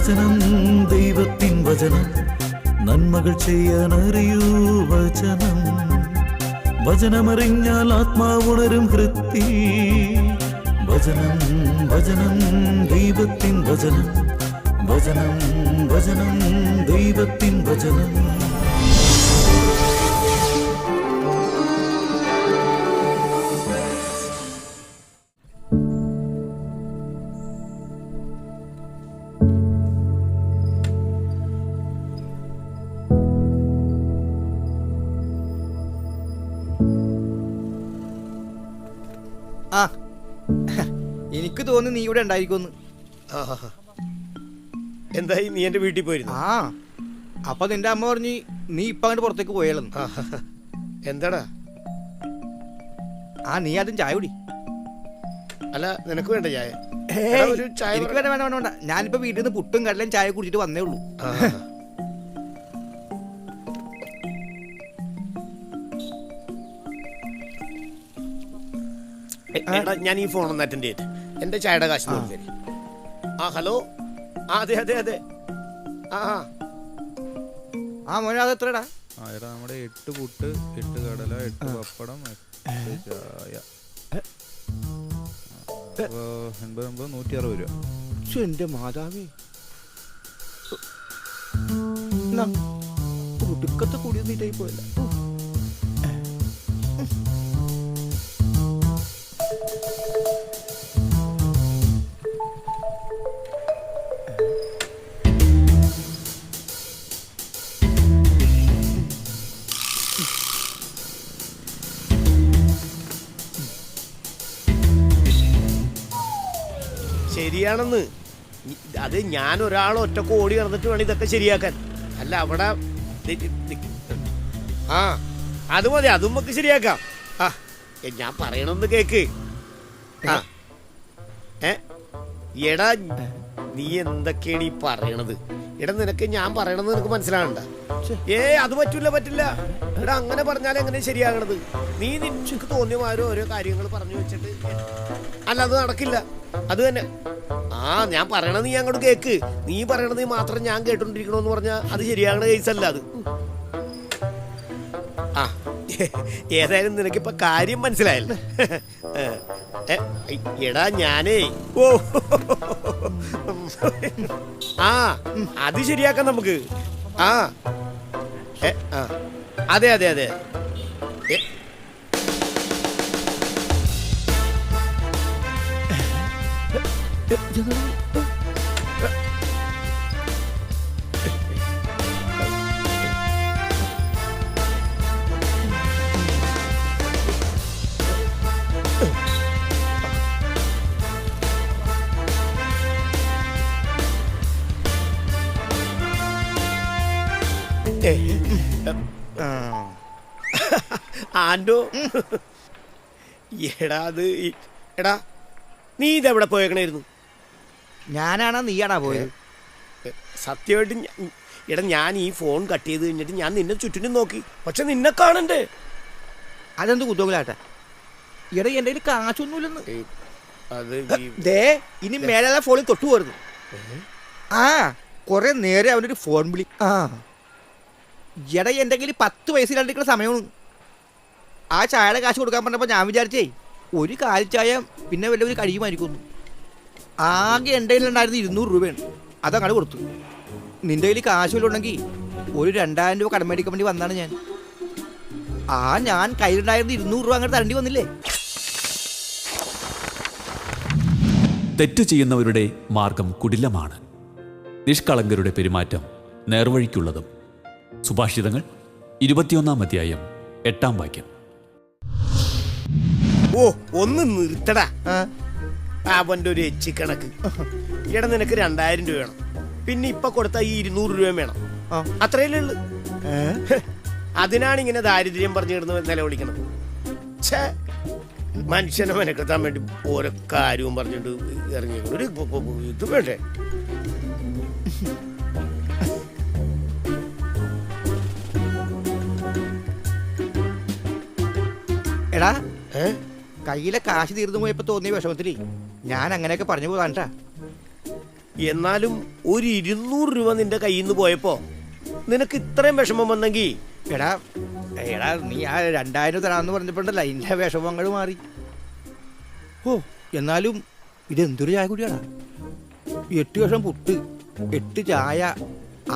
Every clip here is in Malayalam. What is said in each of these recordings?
വചനം ദൈവത്തിൻ വചനം നന്മകൾ ചെയ്യാനറിയൂ വചനം. വചനമറിഞ്ഞാൽ ആത്മാവുണരും ഹൃത്തിൽ. വചനം വചനം ദൈവത്തിൻ വചനം. വചനം വചനം ദൈവത്തിൻ വചനം. ആ എനിക്ക് തോന്നി നീ ഇവിടെ ഉണ്ടായിരിക്കുമെന്ന്. എന്തായി, നീ എന്റെ വീട്ടിൽ പോയിരുന്നു? ആ അപ്പൊ നിന്റെ അമ്മ പറഞ്ഞ് നീ ഇപ്പൊ അങ്ങോട്ട് പുറത്തേക്ക് പോയാലെന്ന്. എന്താടാ? ആ നീ ആദ്യം ചായ കുടി. അല്ല, നിനക്ക് വേണ്ട ചായ? ഒരു ചായ എനിക്ക് വേണ്ട വേണ്ട വേണ്ട. ഞാനിപ്പോ വീട്ടിൽ നിന്ന് പുട്ടും കടലയും ചായ കുടിച്ചിട്ട് വന്നേ ഉള്ളൂ. ഞാൻ ഈ ഫോൺ ഒന്ന് അറ്റൻഡ് ചെയ്തിട്ട് എന്റെ ചായയുടെ കാശ് നോക്കി. ആ ഹലോ, അതെ അതെ അതെ. ആ മോനെ അത് എത്രടാ? നമ്മുടെ 8 പുട്ട് 8 കടല 8 പപ്പടം 8 ചായ 80 160 രൂപ. എന്റെ മാതാവേ, ഒടുക്കത്തെ കൂടി നീറ്റായി പോയല്ല. ശരിയാണെന്ന്. അത് ഞാൻ ഒരാൾ ഒറ്റക്ക് ഓടി നടന്നിട്ട് വേണം ഇതൊക്കെ ശരിയാക്കാൻ. അല്ല അവിടെ ആ അത് മതി, അതും നമുക്ക് ശരിയാക്കാം. ആ ഞാൻ പറയണമെന്ന് കേക്ക്. ആ എടാ, നീ എന്തൊക്കെയാണ് ഈ പറയണത്? എടാ, നിനക്ക് ഞാൻ പറയണത് നിനക്ക് മനസ്സിലാകണ്ട. അത് പറ്റില്ല പറ്റില്ല. എടാ, അങ്ങനെ പറഞ്ഞാൽ എങ്ങനെ ശരിയാകണത്? നീ നിനക്ക് തോന്നിയമാരോ ഓരോ കാര്യങ്ങൾ പറഞ്ഞു വെച്ചിട്ട് അല്ല, അത് നടക്കില്ല. അത് തന്നെ. ഞാൻ പറയണത് നീ അങ്ങോട്ട് കേക്ക്. നീ പറയണത് മാത്രം ഞാൻ കേട്ടോണ്ടിരിക്കണോന്ന് പറഞ്ഞാൽ അത് ശരിയാകണ കേസല്ല അത്. ഏതായാലും നിനക്കിപ്പോ കാര്യം മനസ്സിലായല്ലോ. എടാ, ഞാനേ അത് ശരിയാക്കാം നമുക്ക്. അതെ അതെ അതെ. ആൻഡോ, എടാ എടാ നീ ഇതെവിടെ പോയേക്കണായിരുന്നു? ഞാനാണോ നീയാണാ പോയത്? സത്യമായിട്ട് എടാ, ഞാൻ ഈ ഫോൺ കട്ട് ചെയ്ത് കഴിഞ്ഞിട്ട് ഞാൻ നിന്നെ ചുറ്റിനും നോക്കി, പക്ഷെ നിന്നെ കാണണ്ടേ. അതെന്ത് കുത്തോകലാട്ടെ? എടാ, എന്റെ കയ്യിൽ കാശൊന്നുമില്ലെന്ന്. അത് ഇനി മേലെ ഫോണിൽ തൊട്ടു പോരുന്നു. കൊറേ നേരെ അവനൊരു ഫോൺ വിളി. എടാ, എന്റെ കയ്യിൽ 10 പൈസ ഇല്ലാണ്ടിരിക്കുന്ന സമയമാണ്. ആ ചായയുടെ കാശ് കൊടുക്കാൻ പറഞ്ഞപ്പോൾ ഞാൻ വിചാരിച്ചേ ഒരു കാലി ചായ പിന്നെ വല്ല ഒരു കഴിയുമായിരിക്കുന്നു. ആകെ എൻ്റെ കയ്യിലുണ്ടായിരുന്നു 200 രൂപയാണ്. അതങ്ങോട്ട് കൊടുത്തു. നിന്റെ കയ്യിൽ കാശ് വല്ലതും ഉണ്ടെങ്കിൽ ഒരു 2000 രൂപ കടം മേടിക്കാൻ വേണ്ടി വന്നാണ് ഞാൻ. ഞാൻ കയ്യിലുണ്ടായിരുന്നു 200 രൂപ അങ്ങോട്ട് തരേണ്ടി വന്നില്ലേ? തെറ്റു ചെയ്യുന്നവരുടെ മാർഗം കുടിലമാണ്, നിഷ്കളങ്കരുടെ പെരുമാറ്റം നേർവഴിക്കുള്ളതും. സുഭാഷിതങ്ങൾ 21-ാം അധ്യായം 8-ാം വാക്യം. ഒന്ന് നിർത്തടാ അവന്റെ ഒരു എച്ചി കണക്ക്. എടാ, നിനക്ക് 2000 രൂപ വേണം, പിന്നെ ഇപ്പൊ കൊടുത്ത ഈ 200 രൂപ വേണം. അത്രയല്ലേ ഉള്ളു. അതിനാണ് ഇങ്ങനെ ദാരിദ്ര്യം പറഞ്ഞു കിടന്ന് നിലവിളിക്കണത്. മനുഷ്യനെ മെനക്കെത്താൻ വേണ്ടി ഓരോ കാര്യവും പറഞ്ഞിട്ട് ഇറങ്ങി ഒരു ഇത് വേണ്ടേ? എടാ, കയ്യിലെ കാശ് തീർന്നു പോയപ്പോ തോന്നിയ വിഷമത്തില് ഞാൻ അങ്ങനെയൊക്കെ പറഞ്ഞു പോകാണ്ടാ. എന്നാലും ഒരു 200 രൂപ നിന്റെ കയ്യിൽ നിന്ന് പോയപ്പോ നിനക്ക് ഇത്രയും വിഷമം വന്നെങ്കിൽ എടാ എടാ നീ ആ 2000 തരാമെന്ന് പറഞ്ഞപ്പോണ്ടല്ല എൻ്റെ വിഷമങ്ങൾ മാറി. ഓ എന്നാലും ഇതെന്തൊരു ചായ കുടിയാടാ. 8 കഷ്ണം പുട്ട്, 8 ചായ,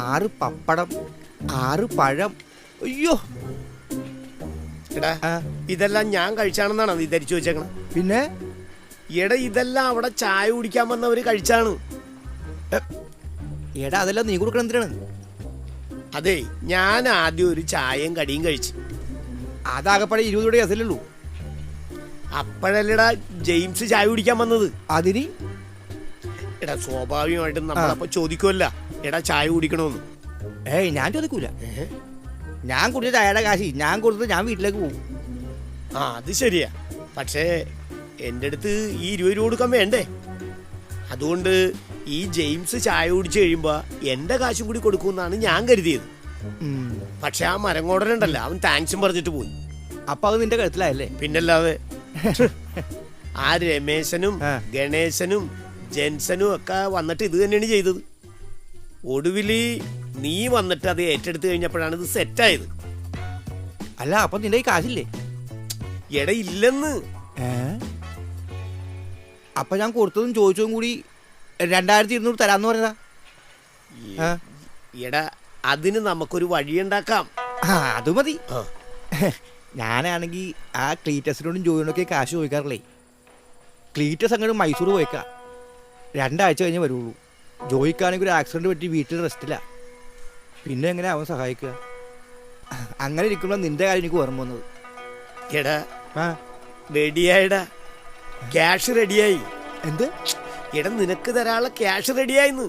6 പപ്പടം, 6 പഴം. അയ്യോ എടാ ആ. ഇതെല്ലാം ഞാൻ കഴിച്ചാണെന്നാണ് നീ ധരിച്ചു വെച്ചേക്കണം. പിന്നെ എടാ ഇതെല്ലാം അവിടെ ചായ കുടിക്കാൻ വന്നവര് കഴിച്ചാണ്. എടാ അതെല്ലാം നീ കൊടുക്കണം എന്തിനാണ്? അതെ, ഞാൻ ആദ്യം ഒരു ചായയും കടിയും കഴിച്ചു. അതാകപ്പാടെ 20 രൂപയുടെ കേസല്ലുള്ളൂ. അപ്പോഴല്ലടാ ജെയിംസ് ചായ കുടിക്കാൻ വന്നത്. അതിന് എടാ സ്വാഭാവികമായിട്ടും നമ്മളപ്പോ ചോദിക്കുമല്ല, എടാ ചായ കുടിക്കണമെന്ന്. ഏയ് ഞാൻ ചോദിക്കൂല. ഞാൻ കുടിച്ച ചായയുടെ കാശി ഞാൻ കൊടുത്തിട്ട് ഞാൻ വീട്ടിലേക്ക് പോകും. ആ അത് ശരിയാ. പക്ഷേ എൻ്റെ അടുത്ത് ഈ 20 രൂപ കൊടുക്കാൻ വേണ്ടേ? അതുകൊണ്ട് ഈ ജെയിംസ് ചായ കുടിച്ച് കഴിയുമ്പോ എൻ്റെ കാശും കൂടി കൊടുക്കുമെന്നാണ് ഞാൻ കരുതിയത്. പക്ഷെ ആ മരങ്ങോടനുണ്ടല്ലോ, അവൻ താങ്ക്സും പറഞ്ഞിട്ട് പോയി. അപ്പൊ അത് നിന്റെ കഴുത്തിലായല്ലേ? പിന്നല്ലാതെ ആ രമേശനും ആ. ഗണേശനും ജെൻസനും ഒക്കെ വന്നിട്ട് ഇത് തന്നെയാണ് ചെയ്തത്. ഒടുവില് നീ വന്നിട്ട് അത് ഏറ്റെടുത്ത് കഴിഞ്ഞപ്പോഴാണ് ഇത് സെറ്റായത്. അല്ല അപ്പൊ നിന്റെ ഈ കാശില്ലേ? എട ഇല്ലെന്ന്. അപ്പൊ ഞാൻ കൊടുത്തതും ചോദിച്ചതും കൂടി 2200 തരാന്ന് പറഞ്ഞതാ. ആ. എടാ അതിന് നമുക്കൊരു വഴിയുണ്ടാക്കാം. ആ അത് മതി. ആ. ഞാനാണെങ്കിൽ ആ ക്ലീറ്റസിനോടും ജോയിനൊക്കെ കാശ് ചോദിക്കാറില്ലേ. ക്ലീറ്റസ് അങ്ങോട്ട് മൈസൂർ പോയേക്കാം. 2 ആഴ്ച കഴിഞ്ഞ് വരുള്ളൂ. ജോയിക്കാണെങ്കിൽ ഒരു ആക്സിഡന്റ് പറ്റി വീട്ടിൽ റെസ്റ്റില്ല. പിന്നെ എങ്ങനെ അവൻ സഹായിക്കുക? അങ്ങനെ ഇരിക്കുമ്പോൾ നിന്റെ കാര്യം എനിക്ക് ഓർമ്മ വന്നത്. എടാ ആ റെഡിയായിടാ, ക്യാഷ് റെഡിയായി. എന്ത്? എടാ നിനക്ക് തരാനുള്ള ക്യാഷ് റെഡിയായിന്ന്.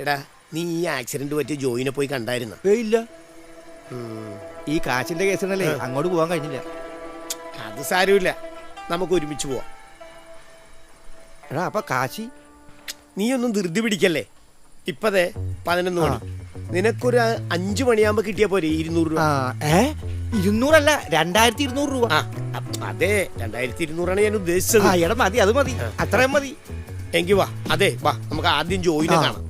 എടാ നീ ഈ ആക്സിഡന്റ് പറ്റിയ ജോയിനെ പോയി കണ്ടായിരുന്ന? ഇല്ല. ഈ കാശിന്റെ കേസിനല്ലേ അങ്ങോട്ട് പോകാൻ കഴിഞ്ഞില്ല. അത് സാരമില്ല, നമുക്ക് ഒരുമിച്ച് പോവാം. എടാ അപ്പൊ കാശി? നീ ഒന്നും ധൃതി പിടിക്കല്ലേ. ഇപ്പതേ 11 മണി. നിനക്കൊരു 5 മണിയാകുമ്പോ കിട്ടിയാ പോരെ 200 രൂപ. 200 അല്ല 2200 രൂപ. അതെ 2200 ഞാൻ ഉദ്ദേശിച്ചത്. എടാ മതി, അത് മതി, അത്രയും മതി. എങ്കി വാ. അതെ വാ, നമുക്ക് ആദ്യം ജോയിനെ കാണാം.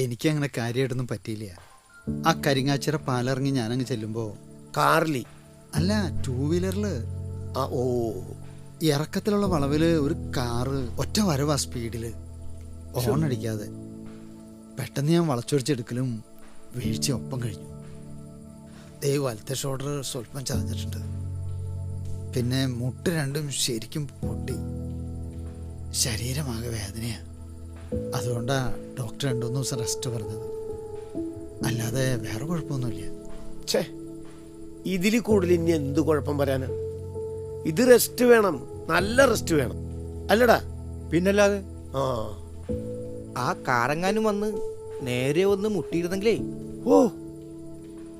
എനിക്കങ്ങനെ കാര്യമായിട്ടൊന്നും പറ്റിയില്ല. ആ കരിങ്ങാച്ചിറ പാലിറങ്ങി ഞാനങ്ങ് ചെല്ലുമ്പോ കാറിലി അല്ല 2 വീലറില് ഓ ഇറക്കത്തിലുള്ള വളവില് ഒരു കാറ് ഒറ്റ വരവാ സ്പീഡില്, ഹോൺ അടിക്കാതെ. പെട്ടെന്ന് ഞാൻ വളച്ചൊടിച്ചെടുക്കലും വീഴ്ച ഒപ്പം കഴിഞ്ഞു. വലത്തെ ഷോൾഡർ സ്വല്പം ചതഞ്ഞിട്ടുണ്ട്. പിന്നെ മുട്ട് രണ്ടും ശരിക്കും പൊട്ടി. ശരീരമാകെ വേദനയാ. അതുകൊണ്ടാ ഡോക്ടർ 2-3 ദിവസം റെസ്റ്റ് പറഞ്ഞത്. അല്ലാതെ വേറെ കുഴപ്പമൊന്നുമില്ല. ഛേ, ഇതിൽ കൂടുതൽ ഇനി എന്ത് കുഴപ്പം വരാനാ? ഇത് റെസ്റ്റ് വേണം, നല്ല റെസ്റ്റ് വേണം, അല്ലടാ? പിന്നല്ലാതെ. ആ ആ കാറങ്ങാനും വന്ന് നേരെ വന്ന് മുട്ടിയിരുന്നെങ്കിലേ ഓ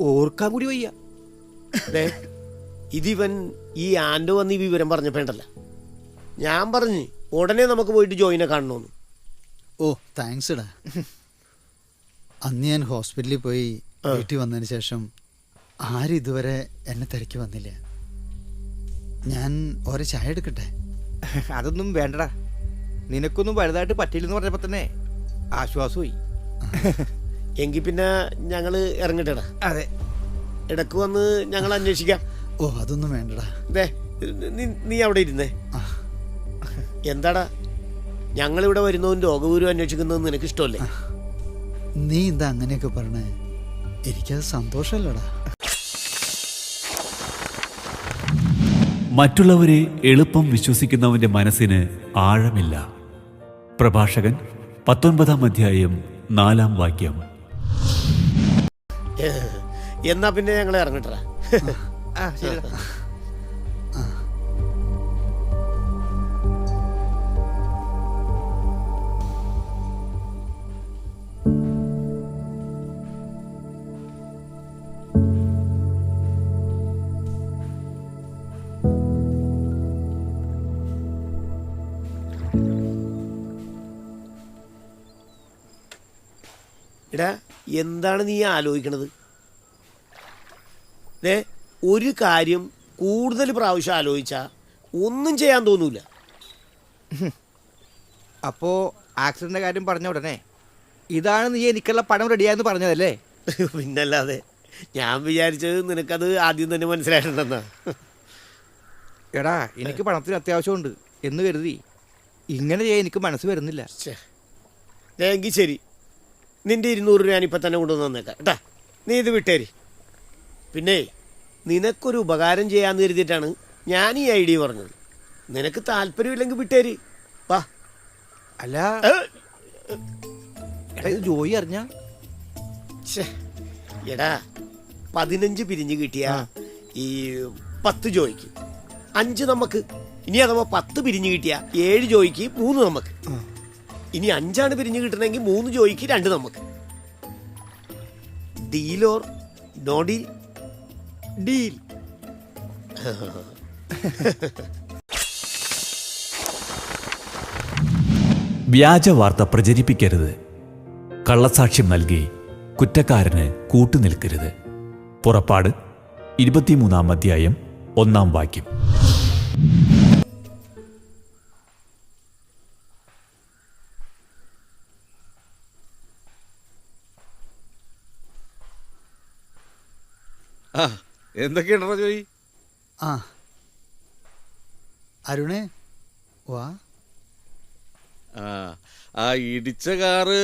ഓർക്കാൻ കൂടി വയ്യ. ഇതിവൻ ഈ ആൻഡോ വന്ന് ഈ വിവരം പറഞ്ഞപ്പോണ്ടല്ല, ഞാൻ പറഞ്ഞു ഉടനെ നമുക്ക് പോയിട്ട് ജോയിനെ കാണണമെന്ന്. ഓ താങ്ക്സ് ഡാ. അന്ന് ഞാൻ ഹോസ്പിറ്റലിൽ പോയി വീട്ടിൽ വന്നതിന് ശേഷം ആരും ഇതുവരെ എന്നെ തിരക്കി വന്നില്ല. ഞാൻ ഒരു ചായ എടുക്കട്ടെ? അതൊന്നും വേണ്ടടാ. നിനക്കൊന്നും വലുതായിട്ട് പറ്റില്ലെന്ന് പറഞ്ഞപ്പോ തന്നെ ആശ്വാസമായി. എങ്കിൽ പിന്നെ ഞങ്ങള് ഇറങ്ങട്ടെടാ. അതെ, ഇടക്ക് വന്ന് ഞങ്ങൾ അന്വേഷിക്കാം. ഓ അതൊന്നും വേണ്ടടാ. നീ അവിടെ ഇരുന്നേ. എന്താടാ ഞങ്ങളിവിടെ വരുന്നതും രോഗവിവരം അന്വേഷിക്കുന്നതും നിനക്ക് ഇഷ്ടമല്ലേ? നീ എന്താ അങ്ങനെയൊക്കെ പറഞ്ഞേ? എനിക്കത് സന്തോഷമല്ലടാ. മറ്റുള്ളവരെ എളുപ്പം വിശ്വസിക്കുന്നവന്റെ മനസ്സിന് ആഴമില്ല. പ്രഭാഷകൻ 19-ാം അധ്യായം 4-ാം വാക്യം. എന്നാ പിന്നെ ഞങ്ങൾ ഇറങ്ങട്ടടാ. ശരിടാ. എടാ എന്താണ് നീ ആലോചിക്കണത്? ഒരു കാര്യം കൂടുതൽ പ്രാവശ്യം ആലോചിച്ചാൽ ഒന്നും ചെയ്യാൻ തോന്നൂല. അപ്പോ ആക്സിഡന്റിന്റെ കാര്യം പറഞ്ഞ ഉടനെ ഇതാണ് നീ എനിക്കുള്ള പണം റെഡിയായെന്ന് പറഞ്ഞതല്ലേ? പിന്നല്ലാതെ ഞാൻ വിചാരിച്ചത് നിനക്കത് ആദ്യം തന്നെ മനസ്സിലായിട്ടുണ്ടെന്നാ. എടാ എനിക്ക് പണത്തിന് അത്യാവശ്യമുണ്ട് എന്ന് കരുതി ഇങ്ങനെ ചെയ്യാൻ എനിക്ക് മനസ്സ് വരുന്നില്ല. എങ്കിൽ ശരി, നിന്റെ 200 രൂപ ഞാനിപ്പോൾ തന്നെ കൊണ്ടുവന്ന് തന്നേക്കാം കേട്ടാ. നീ ഇത് വിട്ടേരി. പിന്നെ നിനക്കൊരു ഉപകാരം ചെയ്യാമെന്ന് കരുതിയിട്ടാണ് ഞാൻ ഈ ഐഡിയ പറഞ്ഞത്. നിനക്ക് താല്പര്യമില്ലെങ്കിൽ വിട്ടേരി. വാ. അല്ല എടാ ഇത് ജോയി അറിഞ്ഞ എടാ 15 പിരിഞ്ഞ് കിട്ടിയ ഈ 10 ജോയിക്ക് 5 നമുക്ക്. ഇനി അഥവാ 10 പിരിഞ്ഞ് കിട്ടിയ 7 ജോയിക്ക് 3 നമുക്ക്. ഇനി 5 പിരിഞ്ഞ് കിട്ടണമെങ്കിൽ 3 ജോയിക്ക് 2 നമുക്ക്. Deal or no deal? Deal. വ്യാജ വാർത്ത പ്രചരിപ്പിക്കരുത്. കള്ളസാക്ഷ്യം നൽകി കുറ്റക്കാരന് കൂട്ടുനിൽക്കരുത്. പുറപ്പാട് 23-ാം അധ്യായം 1-ാം വാക്യം. എന്തൊക്കെയാണോ ജോയി? ആ അരുണേ വാ. ആ ഇടിച്ച കാറ്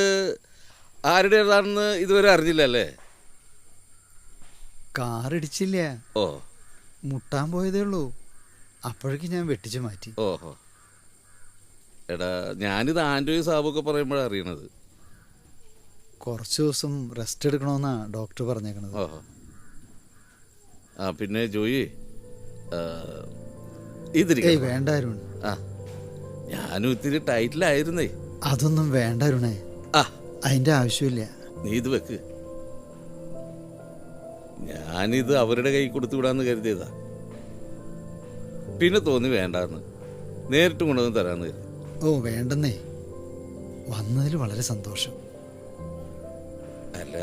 ആരുടേതാണെന്ന് ഇതുവരെ അറിഞ്ഞില്ലല്ലേ? കാറിടിച്ചില്ല, ഓ മുട്ടാൻ പോയതേ ഉള്ളൂ. അപ്പോഴേക്ക് ഞാൻ വെട്ടിച്ചു മാറ്റി. ഓഹോ. എടാ ഞാനിത് ആൻഡ്രോയും സാബൊക്കെ പറയുമ്പോഴാണ് അറിയണത്. കുറച്ച് ദിവസം റെസ്റ്റ് എടുക്കണമെന്നാ ഡോക്ടർ പറഞ്ഞേക്കണത്. ഓഹോ. ആ പിന്നെ ജോയി ഏയ് വേണ്ട അരുൺ. ആ ഞാനും ഇത്തിരി ടൈറ്റിലായിരുന്നേ. അതൊന്നും വേണ്ട അരുണേ, അതിന്റെ ആവശ്യമില്ല. നീ ഇത് വെക്ക്. ഞാനിത് അവരുടെ കൈ കൊടുത്തു വിടാന്ന് കരുതിയതാ. പിന്നെ തോന്നി വേണ്ടാന്ന്, നേരിട്ട് കൊണ്ടുവന്ന് തരാന്ന് കരുതി. ഓ വേണ്ടെന്നേ, വന്നതിൽ വളരെ സന്തോഷം. അല്ല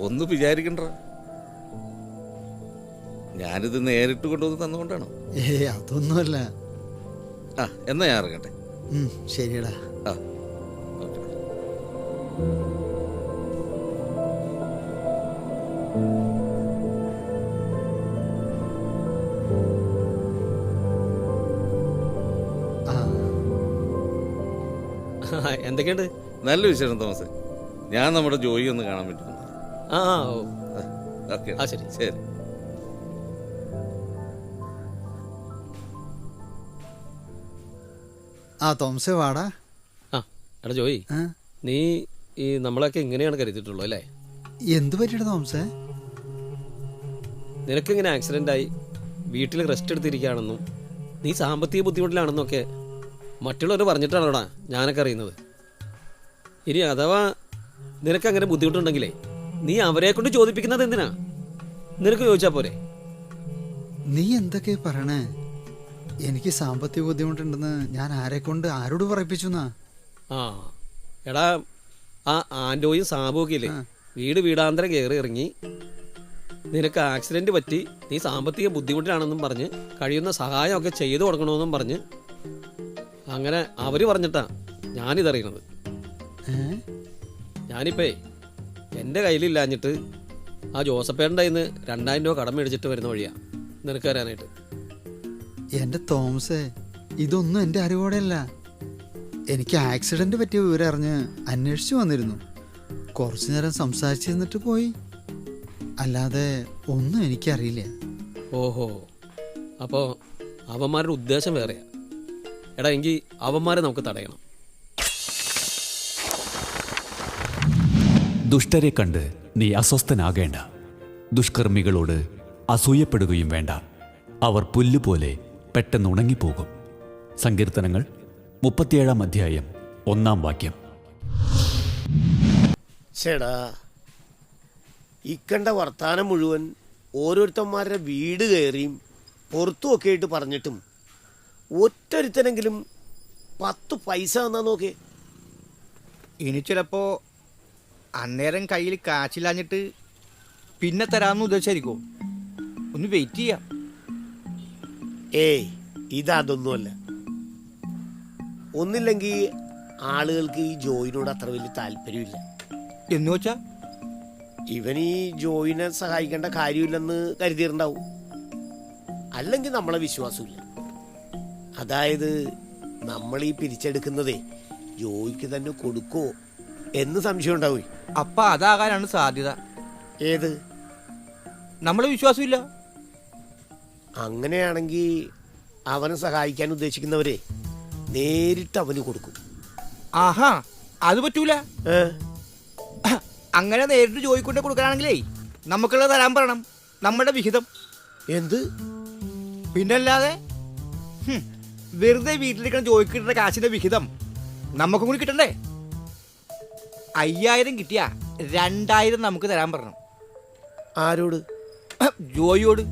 ഒന്നും വിചാരിക്കണ്ട, ഞാനിത് നേരിട്ട് കൊണ്ടുവന്ന് തന്നുകൊണ്ടാണോ? അതൊന്നുമല്ല. ആ എന്നാ ഞാൻ ഇറങ്ങട്ടെ. ശരിയടാ. ആ ഓക്കെ. എന്തൊക്കെയുണ്ട്? നല്ല വിശേഷം തോമസ്. ഞാൻ നമ്മുടെ ജോയി ഒന്ന് കാണാൻ വേണ്ടി വന്നു. ഓക്കെ ശരി ശരി. തോമസേ വാടാ. എടാ ജോയി, നീ ഈ നമ്മളൊക്കെ ഇങ്ങനെയാണ് കരുതിയിട്ടുള്ളൂ അല്ലേ? എന്തു പറ്റിയിട്ട് തോമസേ? നിനക്കിങ്ങനെ ആക്സിഡന്റ് ആയി വീട്ടിൽ റെസ്റ്റ് എടുത്തിരിക്കുകയാണെന്നും നീ സാമ്പത്തിക ബുദ്ധിമുട്ടിലാണെന്നൊക്കെ മറ്റുള്ളവർ പറഞ്ഞിട്ടാണോടാ ഞാനൊക്കെ അറിയുന്നത്. ഇനി അഥവാ നിനക്കങ്ങനെ ബുദ്ധിമുട്ടുണ്ടെങ്കിലേ നീ അവരെ കൊണ്ട് ചോദിപ്പിക്കുന്നത് എന്തിനാ? നിനക്ക് ചോദിച്ചാ പോരെ? നീ എന്തൊക്കെ പറയണേ? എനിക്ക് സാമ്പത്തിക ബുദ്ധിമുട്ടുണ്ടെന്ന് ഞാൻ ആരോട് പറയിപ്പിച്ചു? എടാ ആ ആൻഡോയും സാബും ഒക്കെ ഇല്ലേ, വീട് വീടാന്തരം കയറി ഇറങ്ങി നിനക്ക് ആക്സിഡന്റ് പറ്റി നീ സാമ്പത്തിക ബുദ്ധിമുട്ടിലാണെന്നും പറഞ്ഞ് കഴിയുന്ന സഹായമൊക്കെ ചെയ്തു കൊടുക്കണമെന്നും പറഞ്ഞ് അങ്ങനെ അവര് പറഞ്ഞിട്ടാ ഞാനിതറിയണത്. ഞാനിപ്പേ എൻ്റെ കയ്യിലില്ലാഞ്ഞിട്ട് ആ ജോസഫേട്ടൻ്റെ കയ്യിൽ നിന്ന് 2000 രൂപ കടം മേടിച്ചിട്ട് വരുന്ന വഴിയാ നിനക്ക് തരാനായിട്ട്. എൻ്റെ തോമസേ, ഇതൊന്നും എൻ്റെ അറിവോടെയല്ല. എനിക്ക് ആക്സിഡന്റ് പറ്റിയ വിവരം അറിഞ്ഞ് അന്വേഷിച്ചു വന്നിരുന്നു. കുറച്ചു നേരം സംസാരിച്ചിരുന്നിട്ട് പോയി. അല്ലാതെ ഒന്നും എനിക്കറിയില്ല. ഓഹോ, അപ്പോൾ അവന്മാരുടെ ഉദ്ദേശം വേറെയാ. എടാ എങ്കിൽ അവന്മാരെ നമുക്ക് തടയണം. ദുഷ്ടരെ കണ്ട് നീ അസ്വസ്ഥനാകേണ്ട. ദുഷ്കർമ്മികളോട് അസൂയപ്പെടുകയും വേണ്ട. അവർ പുല്ലുപോലെ പെട്ടെന്ന് ഉണങ്ങിപ്പോകും. സങ്കീർത്തനങ്ങൾ 37-ാം അധ്യായം 1-ാം വാക്യം. ചേടാ, ഇക്കണ്ട വർത്താനം മുഴുവൻ ഓരോരുത്തന്മാരുടെ വീട് കയറിയും പുറത്തുമൊക്കെ ആയിട്ട് പറഞ്ഞിട്ടും ഒറ്റൊരുത്തനെങ്കിലും 10 പൈസ തന്നാ നോക്കേ. ഇനി ചിലപ്പോ അന്നേരം കയ്യിൽ കാച്ചില്ലാഞ്ഞിട്ട് പിന്നെ തരാമെന്ന് ഉദ്ദേശിച്ചായിരിക്കോ? ഒന്ന് വെയിറ്റ് ചെയ്യാം. ഏയ് ഇതൊന്നുമല്ല. ഒന്നില്ലെങ്കിൽ ആളുകൾക്ക് ഈ ജോയിനോട് അത്ര വലിയ താല്പര്യമില്ല. എന്ന് വെച്ചാ ഇവൻ ഈ ജോയിനെ സഹായിക്കേണ്ട കാര്യമില്ലെന്ന് കരുതിയിട്ടുണ്ടാവും. അല്ലെങ്കിൽ നമ്മളെ വിശ്വാസമില്ല. അതായത് നമ്മൾ ഈ പിരിച്ചെടുക്കുന്നതേ ജോയിക്ക് തന്നെ കൊടുക്കോ എന്ന് സംശയം ഉണ്ടാവേ. അപ്പൊ അതാകാനാണ് സാധ്യത. ഏത്? നമ്മളെ വിശ്വാസമില്ല. അങ്ങനെയാണെങ്കിൽ അവനെ സഹായിക്കാൻ ഉദ്ദേശിക്കുന്നവരെ നേരിട്ട് അവന് കൊടുക്കും. ആഹാ, അത് പറ്റൂല. ഏ? അങ്ങനെ നേരിട്ട് ജോയിക്കൊണ്ട് കൊടുക്കാനാണെങ്കിലേ നമുക്കുള്ള തരാൻ പറയണം, നമ്മുടെ വിഹിതം. എന്ത്? പിന്നല്ലാതെ വെറുതെ വീട്ടിലിരിക്കുന്ന ജോയിക്ക് കിട്ടുന്ന കാശിന്റെ വിഹിതം നമുക്കും കൂടി കിട്ടണ്ടേ? 5000 കിട്ടിയാ 2000 നമുക്ക് തരാൻ പറയണം. ആരോട്? ജോയിയോട്.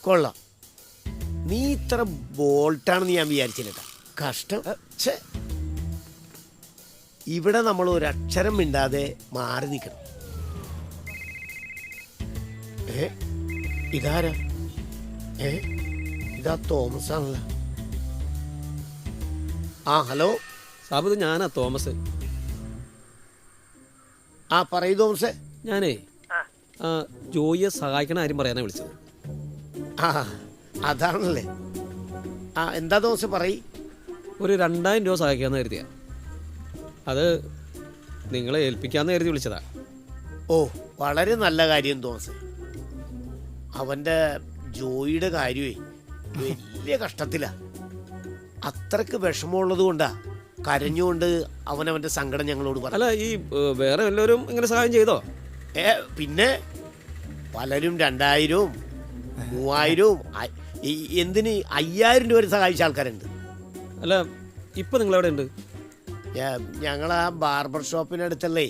കൊള്ളാം. നീ ഇത്ര ബോൾട്ടാണെന്ന് ഞാൻ വിചാരിച്ചില്ല. കഷ്ടം. ഛെ. ഇവിടെ നമ്മൾ ഒരക്ഷരം മിണ്ടാതെ മാറി നിൽക്കണം. ഇതാരാ? ഇതാ തോമസ് ആണല്ലോ. ആ ഹലോ സാബു, ഇത് ഞാനാ തോമസ്. ആ പറയൂ തോമസേ. ഞാനേ ജോയിയെ സഹായിക്കണ കാര്യം പറയാനാ വിളിച്ചത്. ആ അതാണല്ലേ. ആ എന്താ തോമസ് പറയ്. ഒരു 2000 രൂപ സഹായിക്കാമെന്ന് കരുതിയ. അത് നിങ്ങളെ ഏൽപ്പിക്കാമെന്ന് കരുതി വിളിച്ചതാ. ഓ വളരെ നല്ല കാര്യം തോമസ്. അവൻ്റെ ജോയിയുടെ കാര്യമേ വലിയ കഷ്ടത്തിലാ. അത്രക്ക് വിഷമമുള്ളത് കൊണ്ടാ കരഞ്ഞുകൊണ്ട് അവനവൻ്റെ സങ്കടം ഞങ്ങളോട് പറഞ്ഞു. അല്ല, ഈ വേറെ എല്ലാവരും ഇങ്ങനെ സഹായം ചെയ്തോ? പിന്നെ പലരും 2000, 3000, എന്തിന് 5000 രൂപ വരെ സഹായിച്ച ആൾക്കാരുണ്ട്. അല്ല, ഇപ്പൊ നിങ്ങൾ എവിടെ ഉണ്ട്? ഞങ്ങളാ ബാർബർ ഷോപ്പിനടുത്തല്ലേ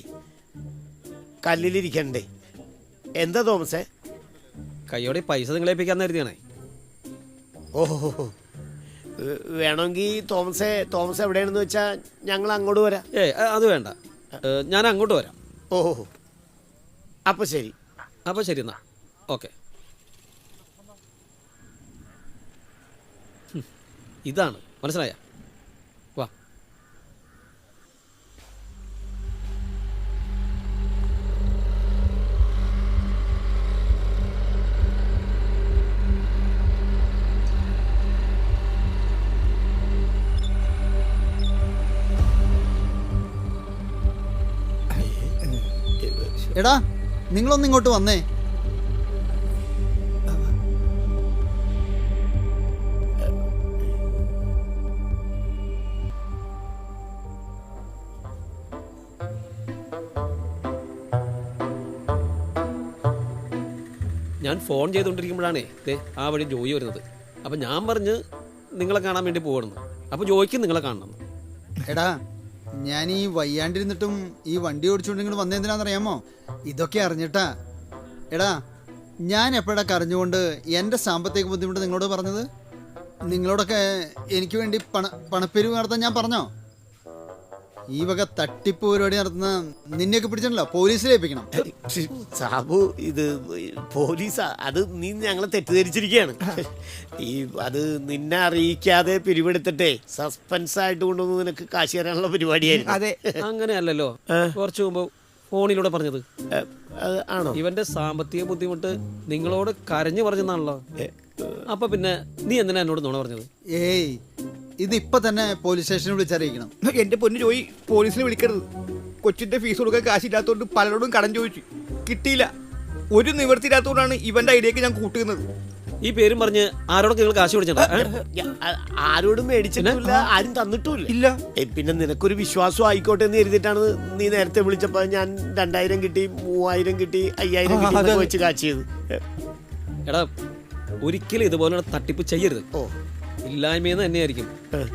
കല്ലിലിരിക്കണ്ടേ. എന്താ തോമസേ? കയ്യോടെ പൈസ നിങ്ങളെ ഏൽപ്പിക്കാന്ന് കരുതിയാണേ. ഓഹോ, വേണമെങ്കിൽ തോമസ് എവിടെയാണെന്ന് വെച്ചാൽ ഞങ്ങൾ അങ്ങോട്ട് വരാം. അത് വേണ്ട, ഞാൻ അങ്ങോട്ട് വരാം. ഓഹോ, അപ്പൊ ശരി. അപ്പോൾ ശരി എന്നാ, ഓക്കെ. ഇതാണ് മനസ്സിലായ? വാ. എടാ, നിങ്ങളൊന്ന് ഇങ്ങോട്ട് വന്നേ. ഞാൻ ഫോൺ ചെയ്തുകൊണ്ടിരിക്കുമ്പോഴാണേ ആ വഴി ജോയി വരുന്നത്. അപ്പം ഞാൻ പറഞ്ഞ് നിങ്ങളെ കാണാൻ വേണ്ടി പോകണമെന്ന്. അപ്പോൾ ജോയിക്ക് നിങ്ങളെ കാണണം. എടാ, ഞാൻ ഈ വയ്യാണ്ടിരുന്നിട്ടും ഈ വണ്ടി ഓടിച്ചുകൊണ്ട് ഇങ്ങോട്ട് വന്നതെന്തിനാണെന്നറിയാമോ? ഇതൊക്കെ അറിഞ്ഞിട്ടാ. എടാ, ഞാൻ എപ്പോഴാ കരഞ്ഞുകൊണ്ട് എൻ്റെ സാമ്പത്തിക ബുദ്ധിമുട്ട് നിങ്ങളോട് പറഞ്ഞത്? നിങ്ങളോടൊക്കെ എനിക്ക് വേണ്ടി പണപ്പെരുവ് നടത്താൻ ഞാൻ പറഞ്ഞോ? ഈ വക തട്ടിപ്പ് പരിപാടി നടത്തുന്ന നിന്നെയൊക്കെ പിടിച്ചിട്ടുണ്ടല്ലോ, പോലീസിലേൽപ്പിക്കണം. സാബു, ഇത് പോലീസാ. അത് നീ ഞങ്ങളെ തെറ്റിദ്ധരിച്ചിരിക്കുകയാണ്. അത് നിന്നെ അറിയിക്കാതെ പിരിവെടുത്തിട്ടേ സസ്പെൻസ് ആയിട്ട് കൊണ്ടുവന്ന് നിനക്ക് കാശ് തരാനുള്ള പരിപാടിയായിരുന്നു. അതെ, അങ്ങനെയല്ലല്ലോ കുറച്ച് മുമ്പ് ഫോണിലൂടെ പറഞ്ഞത്. ആണോ? ഇവന്റെ സാമ്പത്തിക ബുദ്ധിമുട്ട് നിങ്ങളോട് കരഞ്ഞു പറഞ്ഞെന്നാണല്ലോ. അപ്പൊ പിന്നെ നീ എന്തിനാ എന്നോട് നുണ പറഞ്ഞത്? ഏയ്, ഇതിപ്പോ തന്നെ പോലീസ് സ്റ്റേഷനിൽ വിളിച്ചറിയിക്കണം. എന്റെ പൊന്നു ജോയി, പോലീസിനെ വിളിക്കരുത്. കൊച്ചിന്റെ ഫീസ് കൊടുക്കാൻ കാശില്ലാത്തതുകൊണ്ട് പലരോടും കടം ചോദിച്ചു, കിട്ടിയില്ല. ഒരു നിവൃത്തിയില്ലാത്തതുകൊണ്ടാണ് ഇവന്റെ ഐഡിയക്ക് ഞാൻ കൂട്ടുന്നത്. ഈ പേരും പറഞ്ഞ് ആരോടൊക്കെ നിങ്ങൾ കാശ് പിടിച്ചിട്ടുണ്ടോ? ആരോടും മേടിച്ചിട്ടില്ല, ആരും തന്നിട്ടുമില്ല. ഇല്ല. പിന്നെ നിനക്കൊരു വിശ്വാസം ആയിക്കോട്ടെ എന്ന് കരുതിയിട്ടാണ് നീ നേരത്തെ വിളിച്ചപ്പോ ഞാൻ 2000 കിട്ടി, 3000 കിട്ടി, 5000 കിട്ടി വെച്ച് കാച്ചിയത്. എടാ, ഒരിക്കലും ഇതുപോലുള്ള തട്ടിപ്പ് ചെയ്യരുത്. ഓ, ഇല്ലായ്മയെന്ന് തന്നെയായിരിക്കും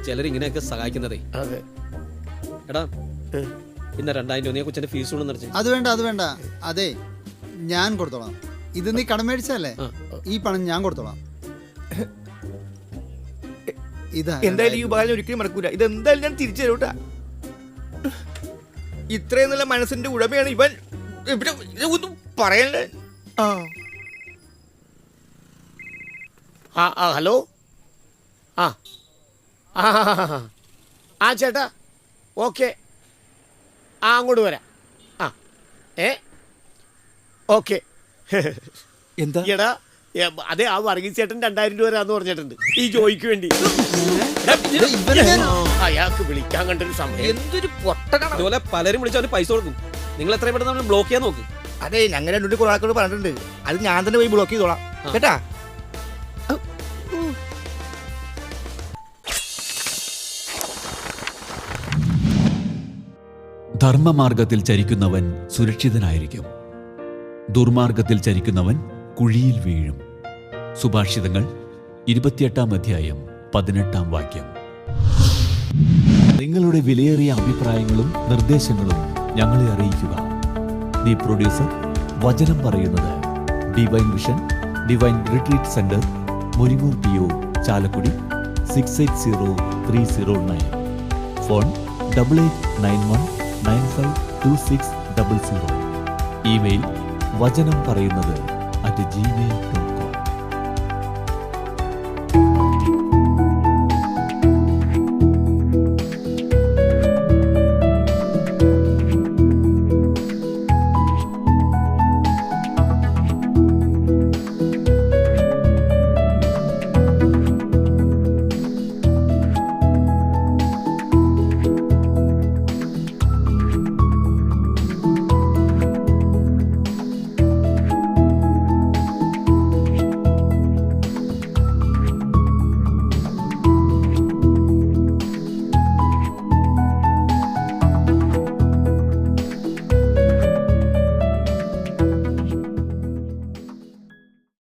ചിലരിങ്ങനെയൊക്കെ സഹായിക്കുന്നതേ. അതെ. എടാ, പിന്നെ 2000 രൂപ നീ കൊച്ചിന്റെ ഫീസ് കൊണ്ടു നിറച്ചു. അത് വേണ്ട, അത് വേണ്ട. അതെ, ഞാൻ കൊടുത്തോളാം. ഇത് നീ കടം മേടിച്ചല്ലേ? ഈ പണം ഞാൻ കൊടുത്തോളാം. ഇതാ എന്തായാലും ഈ ഉപകാരം ഒരിക്കലും മറക്കൂല. ഇതെന്തായാലും ഞാൻ തിരിച്ചു തരൂട്ടാ. ഇത്രയും നല്ല മനസ്സിന്റെ ഉടമയാണ് ഇവൻ. ഒന്നും പറയല്ലേ. ഹലോ. ആ ആ ആ ചേട്ടാ ഓക്കെ ആ അങ്ങോട്ട് വരാം ആ ഓക്കെ എന്താ എടാ അതെ ആ വർഗീസ് ചേട്ടൻ 2000 രൂപ തരാന്ന് പറഞ്ഞിട്ടുണ്ട് ഈ ജോയിക്ക് വേണ്ടി. അയാൾക്ക് വിളിക്കാൻ കണ്ടൊരു സമയം. എന്തൊരു പൊട്ടനാണ്. ഇതുപോലെ പലരും വിളിച്ച് അവന് പൈസ കൊടുക്കും. നിങ്ങൾ എത്രയും പെട്ടെന്ന് ബ്ലോക്ക് ചെയ്യാൻ നോക്ക്. അതെ ഞങ്ങൾ രണ്ടു കുറെ ആൾക്കാരോട് പറഞ്ഞിട്ടുണ്ട്. അത് ഞാൻ തന്നെ പോയി ബ്ലോക്ക് ചെയ്തോളാം കേട്ടാ. ധർമ്മമാർഗത്തിൽ ചരിക്കുന്നവൻ സുരക്ഷിതനായിരിക്കും, ദുർമാർഗത്തിൽ ചരിക്കുന്നവൻ കുഴിയിൽ വീഴും. സുഭാഷിതങ്ങൾ 28-ാം അധ്യായം 18-ാം വാക്യം. നിങ്ങളുടെ വിലയേറിയ അഭിപ്രായങ്ങളും നിർദ്ദേശങ്ങളും ഞങ്ങളെ അറിയിക്കുക. ദി പ്രൊഡ്യൂസർ, വചനം പറയുന്നത്, divine vision, divine retreat centre, Muringoor PO, Chalakudy 680309. Phone 8891952600. Email വചനം പറയുന്നത് @gmail.com.